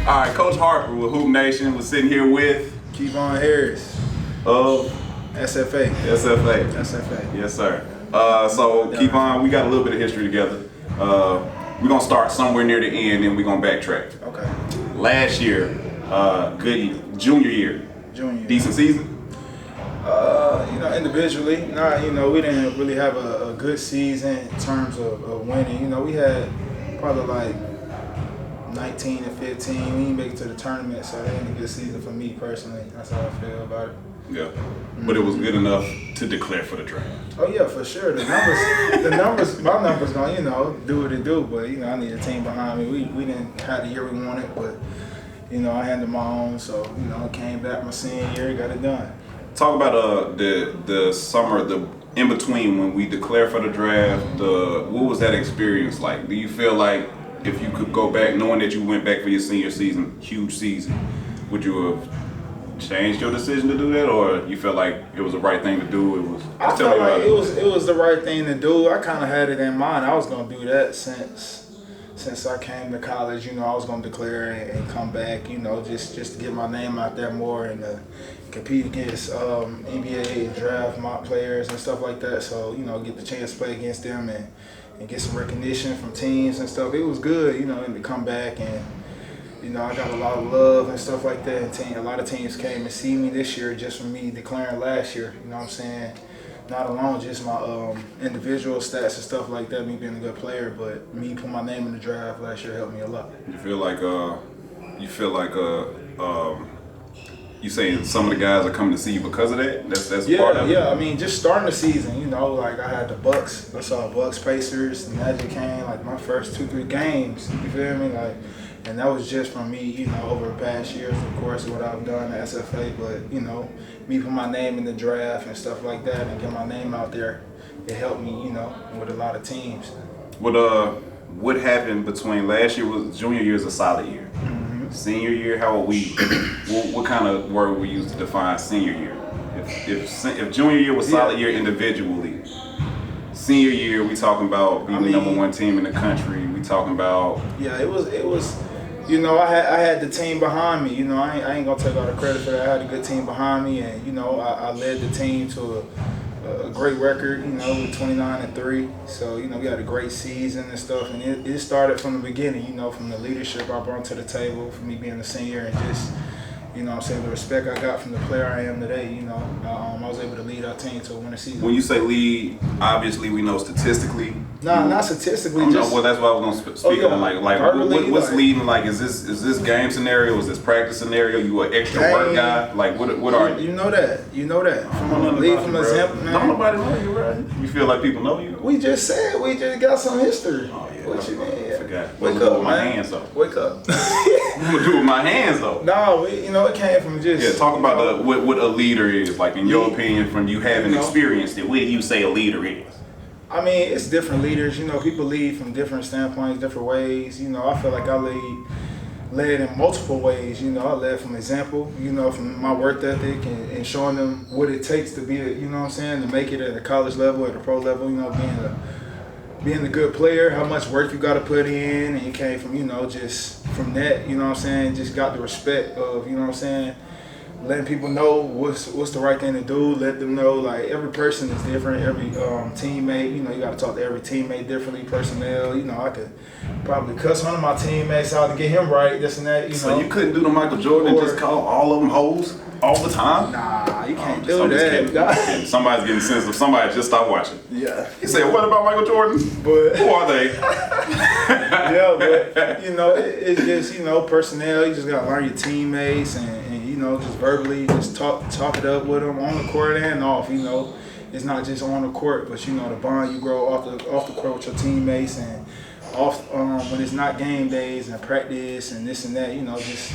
All right, Coach Harper with Hoop Nation was sitting here with Kevon Harris of SFA. SFA. SFA. Yes, sir. So Kevon, we got a little bit of history together. We're gonna start somewhere near the end, and we're gonna backtrack. Okay. Last year, good junior year. Decent season. Individually, we didn't really have a good season in terms of winning. We had probably like 19 and 15. We didn't make it to the tournament, so it ain't a good season for me personally. That's how I feel about it. Yeah, but it was good enough to declare for the draft. Oh yeah, for sure. My numbers gonna, do what it do. But I need a team behind me. We didn't have the year we wanted, but I handled my own. So I came back my senior year, got it done. Talk about the summer, the in between when we declared for the draft. What was that experience like? Do you feel like if you could go back, knowing that you went back for your senior season, huge season, would you have changed your decision to do that, or you felt like it was the right thing to do? I felt like it was the right thing to do. I kind of had it in mind. I was gonna do that since I came to college. I was gonna declare and come back. Just to get my name out there more and compete against NBA draft mock players and stuff like that. So get the chance to play against them and get some recognition from teams and stuff. It was good, and to come back and. I got a lot of love and stuff like that. And a lot of teams came and see me this year just from me declaring last year. You know what I'm saying? Not alone just my individual stats and stuff like that, me being a good player, but me putting my name in the draft last year helped me a lot. You feel like you saying some of the guys are coming to see you because of that? That's part of it? Yeah. I mean, just starting the season, like I had the Bucks. I saw Bucks, Pacers, the Magic came, like my first 2-3 games. You feel me? And that was just from me, over the past years, of course, what I've done at SFA. But, me put my name in the draft and stuff like that and get my name out there, it helped me, with a lot of teams. What happened between last year junior year is a solid year. Mm-hmm. Senior year, how would we, what kind of word we use to define senior year? If junior year was solid year individually, senior year, we talking about being the number one team in the country. We talking about it was. I had the team behind me. I ain't gonna take all the credit for that. I had a good team behind me, and I led the team to a great record. With 29-3. So we had a great season and stuff. And it started from the beginning. From the leadership I brought to the table, for me being a senior, and just. The respect I got from the player I am today, I was able to lead our team to a winning season. When you say lead, obviously we know statistically. Not statistically. Well, that's what I was going to speak on. Verbally, what's leading? Like, is this game scenario? Is this practice scenario? You an extra work guy? Like, what are you? You know that. Lead from example, man. Don't nobody know you, right? You feel like people know you? We just got some history. Oh yeah. What you mean? I forgot. Wake up, up, with my man. hands though. Wake up. What I'm gonna do with my hands though? No, it came from just. Talk about what a leader is, like in your opinion, from you having experienced it. What do you say a leader is? I mean, it's different leaders. People lead from different standpoints, different ways. I feel like I led in multiple ways. I led from example. From my work ethic and showing them what it takes to be to make it at the college level, at the pro level. Being a good player, how much work you got to put in, and it came from just from that. Just got the respect of letting people know what's the right thing to do. Let them know like every person is different. Every teammate, you got to talk to every teammate differently. Personnel, I could probably cuss one of my teammates out to get him right. This and that. So you couldn't do the Michael Jordan and just call all of them hoes all the time? Nah, you can't do that. Somebody's getting sensitive. Somebody just stopped watching. Yeah. He said, "What about Michael Jordan? But who are they?" Yeah, but it's just personnel. You just gotta learn your teammates and just verbally just talk it up with them on the court and off. It's not just on the court, but the bond you grow off the court with your teammates and off when it's not game days and practice and this and that. Just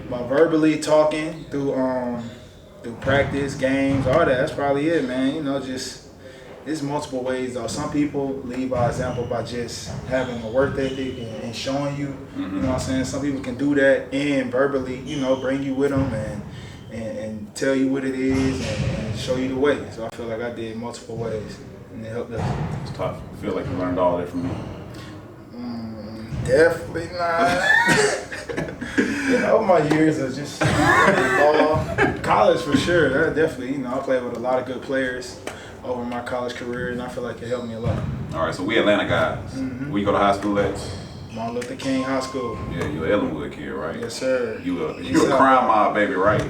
by verbally talking through practice, games, all that. That's probably it, man. There's multiple ways though. Some people lead by example by just having a work ethic and showing you. Mm-hmm. You know what I'm saying? Some people can do that and verbally, bring you with them and tell you what it is and show you the way. So I feel like I did multiple ways and it helped us. It's tough. I feel like you learned all that from me. Definitely not. My years of just ball, college for sure. That definitely, I played with a lot of good players over my college career, and I feel like it helped me a lot. All right, so we Atlanta guys. Where you go to high school at? Martin Luther King High School. Yeah, you an Ellenwood kid, right? Yes, sir. You a crime mob baby, right?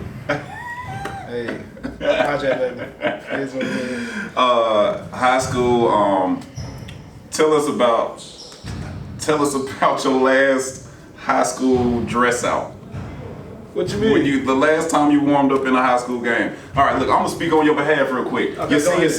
Hey, project baby. Here's what it is. High school. Tell us about your last high school dress out. What you mean? The last time you warmed up in a high school game. All right, look, I'm gonna speak on your behalf real quick. Okay, Your senior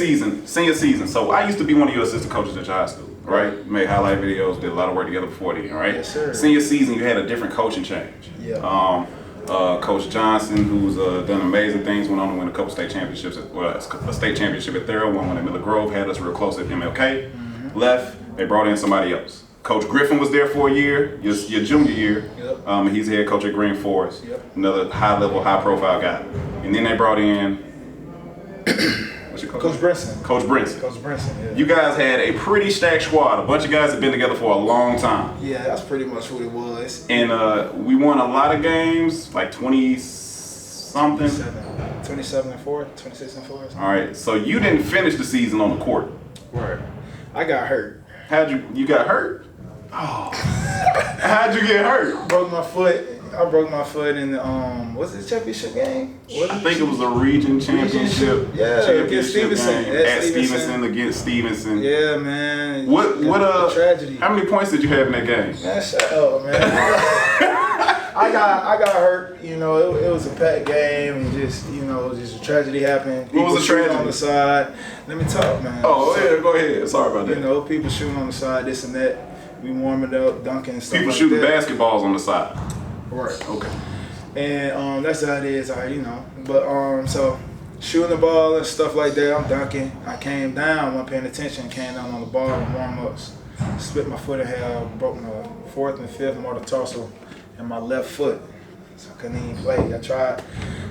season. So I used to be one of your assistant coaches at your high school, right? Made highlight videos, did a lot of work together before then, right? Yes, sir. Senior season, you had a different coaching change. Yeah. Coach Johnson, who's done amazing things, went on to win a couple state championships. A state championship at Thurl, one at Miller Grove, had us real close at MLK. Left, they brought in somebody else. Coach Griffin was there for a year, your junior year. Yep. He's head coach at Green Forest. Yep. Another high-profile guy. And then they brought in Coach Brinson. Coach Brinson. Coach Brinson, yeah. You guys had a pretty stacked squad. A bunch of guys have been together for a long time. Yeah, that's pretty much what it was. And we won a lot of games, like 20-something. 27-4, 26-4. All right, so you didn't finish the season on the court. Right. I got hurt. You got hurt? Oh. How'd you get hurt? Broke my foot. I broke my foot in the what's the championship game? I think it was a region championship. Yeah, against Stevenson. At Stevenson against Stevenson. Yeah, man. What tragedy. How many points did you have in that game? Man, shut up, man. I got hurt. It was a packed game, and just just a tragedy happened. What was the tragedy? On the side. Let me talk, man. Oh, yeah, go ahead. Sorry about that. People shooting on the side, this and that. We warming up, dunking and stuff. People like shooting that. basketballs on the side. Right. Okay. And that's how it is, But so shooting the ball and stuff like that, I'm dunking. I came down, wasn't paying attention, came down on the ball in warm-ups. Split my foot in half, broke my fourth and fifth metatarsal in my left foot. So I couldn't even play. I tried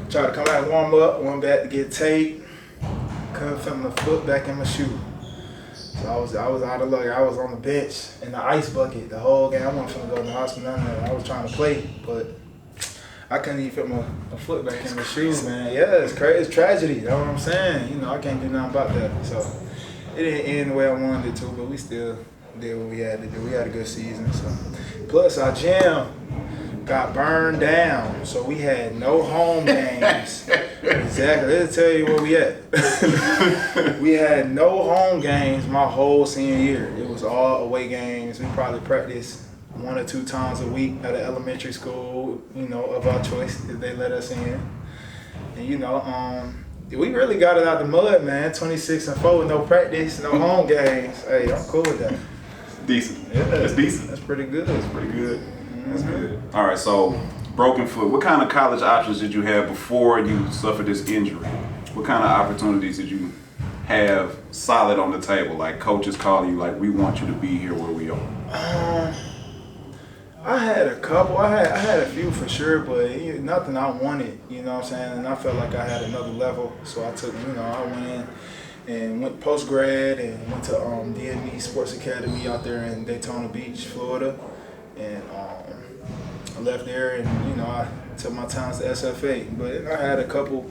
to come out and warm up, went back to get tape. Couldn't fit my foot back in my shoe. So I was out of luck. I was on the bench in the ice bucket the whole game. I wasn't finna go to the hospital. I was trying to play, but I couldn't even fit my foot back in my shoes, man. Yeah, it's crazy. It's tragedy. You know what I'm saying? I can't do nothing about that. So it didn't end the way I wanted it to, but we still did what we had to do. We had a good season. So plus our gym got burned down, so we had no home games. Exactly. Let's tell you where we at. We had no home games my whole senior year. It was all away games. We probably practiced 1 or 2 times a week at an elementary school, of our choice if they let us in. And we really got it out the mud, man. 26-4 with no practice, no home games. Hey, I'm cool with that. Decent. Yeah, that's decent. That's pretty good. That's pretty good. That's good. All right, so broken foot. What kind of college options did you have before you suffered this injury? What kind of opportunities did you have solid on the table? Like coaches calling you, like, we want you to be here where we are. I had a couple. I had a few for sure, but nothing I wanted. You know what I'm saying? And I felt like I had another level, so I took. I went in and went post grad and went to DME Sports Academy out there in Daytona Beach, Florida, and I left there and I took my times to SFA. But I had a couple.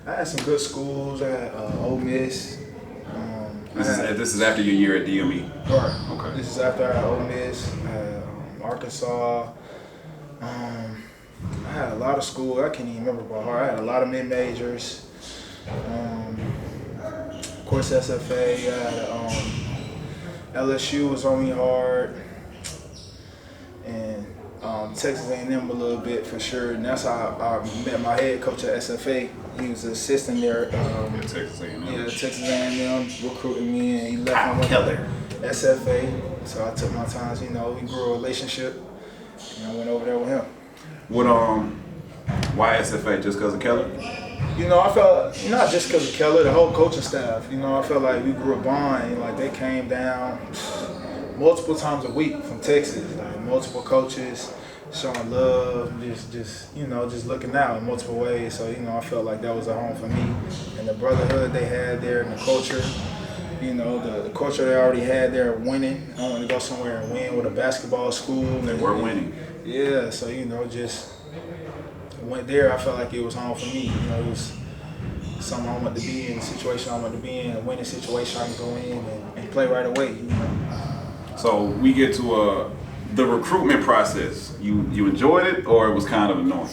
I had some good schools. I had Ole Miss. This is after your year at DME. Right. Okay. This is after I had Ole Miss. I had Arkansas. I had a lot of schools. I can't even remember by heart. I had a lot of mid-majors. Of course, SFA. I had LSU was on me hard, and Texas A&M a little bit for sure. And that's how I met my head coach at SFA. He was an assistant there. Texas A&M. Yeah, Texas A&M recruited me, and he left me Keller. SFA. So I took my time. We grew a relationship, and I went over there with him. Why SFA? Just because of Keller? I felt, not just because of Keller, the whole coaching staff. I felt like we grew a bond. Like they came down multiple times a week from Texas. Like multiple coaches showing love, just looking out in multiple ways. So I felt like that was a home for me, and the brotherhood they had there, and the culture. The culture they already had there, winning. I wanted to go somewhere and win with a basketball school. They were winning. Yeah, so just went there. I felt like it was home for me. It was something I wanted to be in, a situation I wanted to be in, a winning situation I can go in and play right away. So we get to the recruitment process. You enjoyed it, or it was kind of annoying?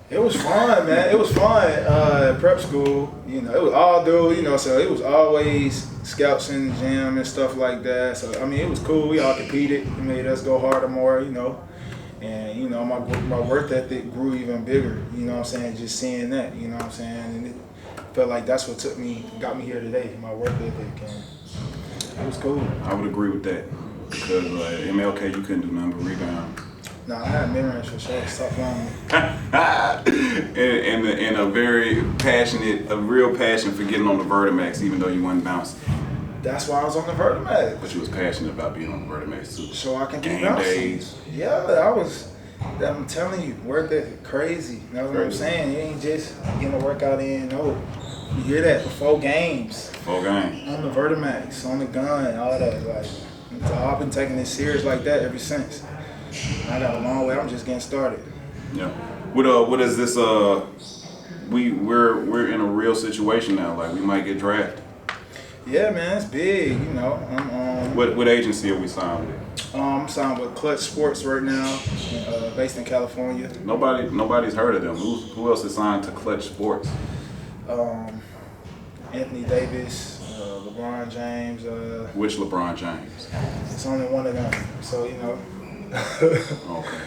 It was fun, man. It was fun. Prep school, it was all dude, so it was always scouts in the gym and stuff like that. So it was cool. We all competed. It made us go harder more, And my work ethic grew even bigger. Just seeing that. And it felt like that's what got me here today. My work ethic, and it was cool. I would agree with that because MLK, you couldn't do nothing but rebound. No, I had mid-range for sure. Stop playing me. and a real passion for getting on the Vertimax, even though you wasn't bouncing. That's why I was on the Vertimax. But you was passionate about being on the Vertimax too. So I can Game keep bouncing. days. Yeah, I'm telling you, work ethic crazy. That's what I'm saying. You ain't just getting a workout in. No, you hear that before games. Before games. On the Vertimax, on the gun, all that. So I've been taking it serious like that ever since. I got a long way. I'm just getting started. Yeah. What is this? We're in a real situation now. Like we might get drafted. Yeah, man, it's big. What agency are we signed with? I'm signed with Clutch Sports right now, based in California. Nobody's heard of them. Who else is signed to Clutch Sports? Anthony Davis, LeBron James. Which LeBron James? It's only one of them. So Okay.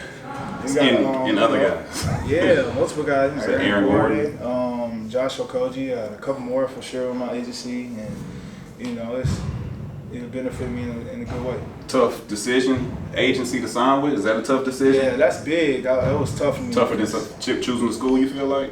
And other guys. Yeah, multiple guys. So Aaron Gordon, Josh Okogie, a couple more for sure on my agency, and it'll benefit me in a good way. Tough decision, agency to sign with. Is that a tough decision? Yeah, that's big. That was tough for me. Tougher than choosing the school, you feel like?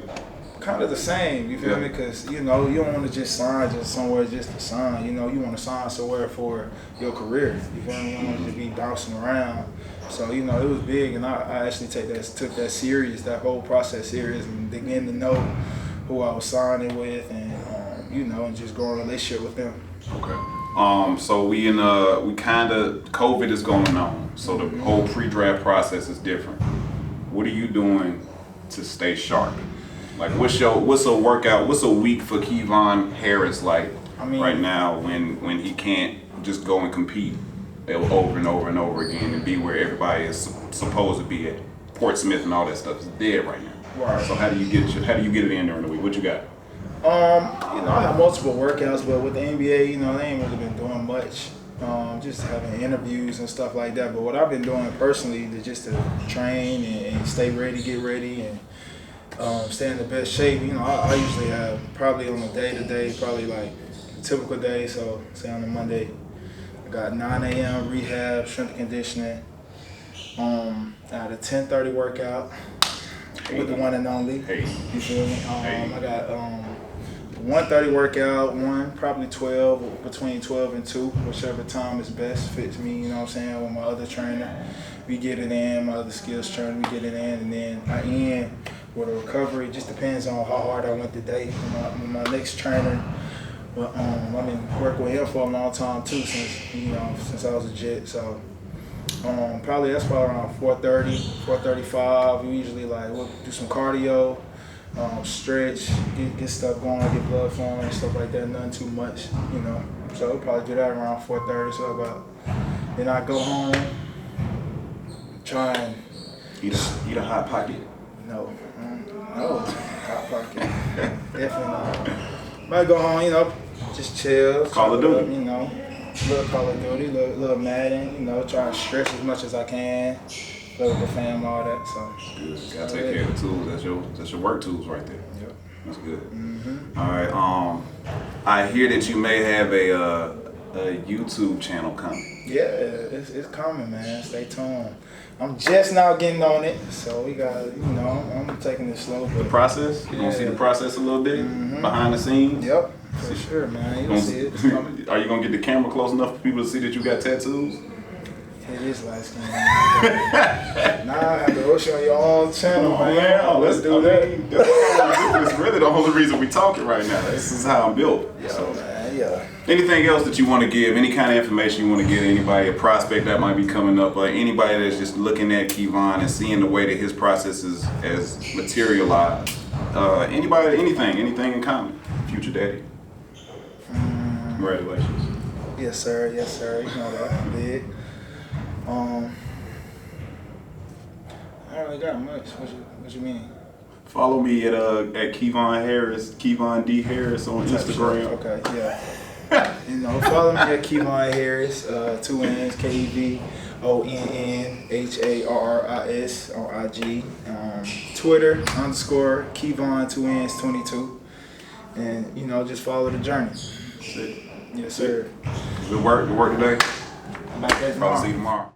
Kind of the same, you feel me? Because you don't want to just sign somewhere just to sign. You want to sign somewhere for your career. You feel me? You don't want to be bouncing around. So it was big, and I actually took that serious, that whole process serious, and began to know who I was signing with, and and just growing a relationship with them. Okay. So we COVID is going on, so the whole pre-draft process is different. What are you doing to stay sharp? Like, what's a week for Kevon Harris like right now when he can't just go and compete over and over and over again and be where everybody is supposed to be at? Portsmouth and all that stuff is dead right now. Right. So how do you get it in during the week? What you got? I have multiple workouts, but with the NBA, they ain't really been doing much. Just having interviews and stuff like that. But what I've been doing personally is just to train and stay ready, get ready, and stay in the best shape. I usually have probably on a day-to-day, probably like a typical day. So say on a Monday, I got 9 a.m. rehab, strength and conditioning. I had a 10:30 workout with the one and only. You feel me? I got 1:30 workout, probably 12, between 12 and 2, whichever time is best fits me. With my other trainer, we get it in. My other skills trainer, we get it in, and then I end with a recovery. It just depends on how hard I went today. With my next trainer, I've been working with him for a long time too, since I was a Jet. So that's probably around 4:30, 4:35. We usually we'll do some cardio, stretch, get stuff going, get blood flowing and stuff like that. Nothing too much, So we'll probably do that around 4:30. So then I go home, try and eat a hot pocket. No, hot pocket. Definitely not. Might go home, just chill. Call of Duty. Little Call of Duty, little Madden, try to stretch as much as I can. Play with the fam, all that. So good. Gotta take care of the tools. That's your work tools right there. Yep. That's good. Mm-hmm. All right. I hear that you may have a YouTube channel coming. Yeah, it's coming, man. Stay tuned. I'm just now getting on it, so we got, I'm taking it slow. The process? You gonna see the process a little bit behind the scenes? Yep, for sure, man. You'll see it. It's coming. Are you gonna get the camera close enough for people to see that you got tattoos? It is light skin. Nah, I have to roast you on your own channel, man. Let's do that. It's really the only reason we talking right now. This is how I'm built. Yeah, So. man. Yeah. Anything else that you want to give? Any kind of information you want to give to anybody, a prospect that might be coming up, or anybody that's just looking at Kevon and seeing the way that his process is as materialized? Anybody, anything in common? Future daddy. Congratulations. Yes, sir. Yes, sir. You know that. I'm big. I don't really got much. What you mean? Follow me at Kevon Harris, Kevon D Harris on Instagram. Okay, yeah. You know, follow me at Kevon Harris, 2 N's, KEVONNHARRIS on IG. Twitter _ Kevon 2 N's 22. And you know, just follow the journey. That's it. Yes, sir. Good work today. Back at Probably see you tomorrow.